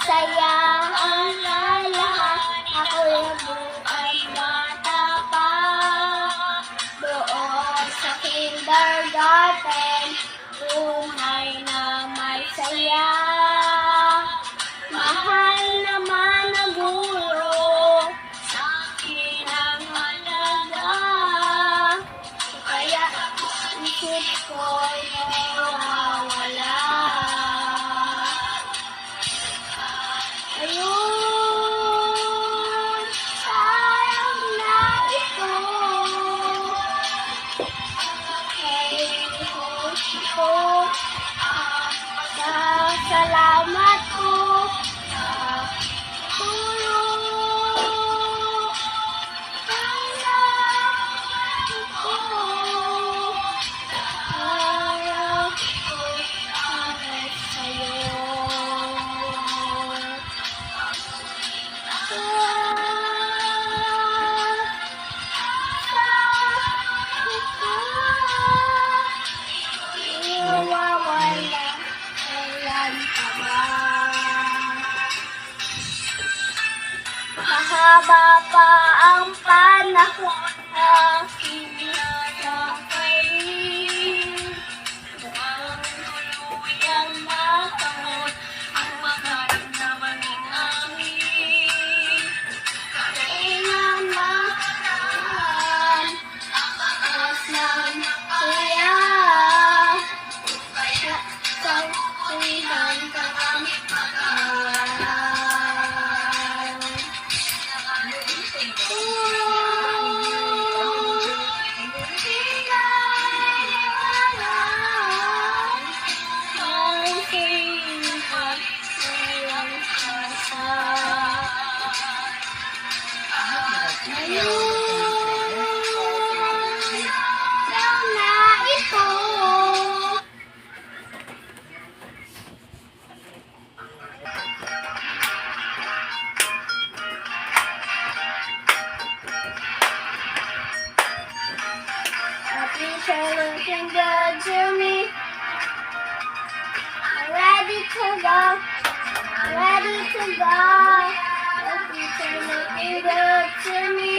saya ang lahat. Ako'y buong bata pa. Doon sa kindergarten, tunay na may saya. Mahal naman na guro, sa akin ang halaga. Kaya isip ko'y nawawala. Ayun, sayang na ito. Salamat po sa tulong. Harap ko'y hanap sa'yo. Nawawala, kailan ka ba? Mahaba pa ang panahon na hindi na kayo. Ang tuluyang makaon ang makaramdaman ng amin. Kailan makaraan ang bakas ng saya. Sa tuwihan ka kami looking good to me. I'm ready to go. Ready to go. The future looking good to me.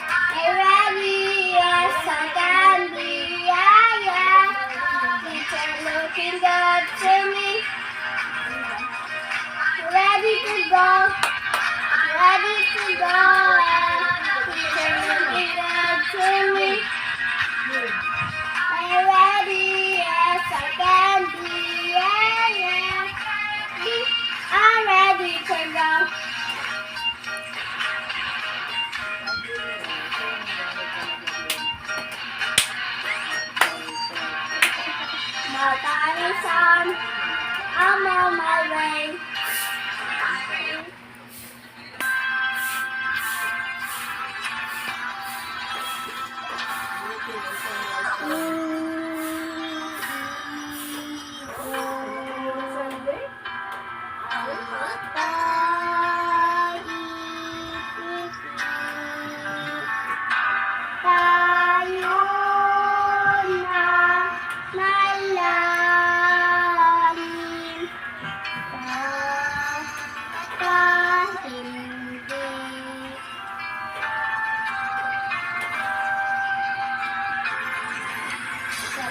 I'm ready, yes I can be. Yeah, yeah. Future looking good to me. Ready to go. Ready to go. Future looking good to me. I'm ready, yes I can be, yeah, yeah. I'm ready to go. Matalisan, I'm on my way.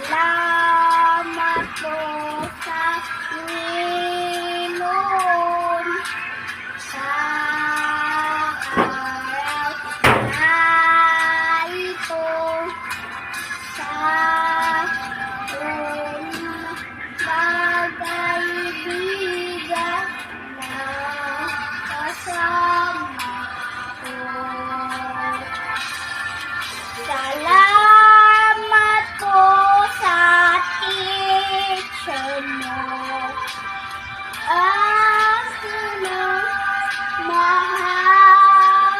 Salamat po sa Panginoon sa araw na ito, sa magkaibigan na kasama ko. Salamat po sa teacher mo. Ako na mahal.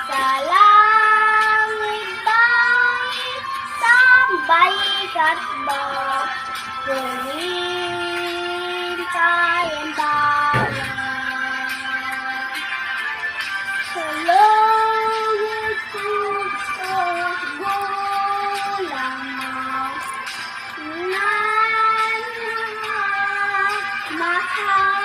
Sa langit ba'y sambayigat mo. Tuwing tayong bayan. Sa langit puso gulang mo. Bye!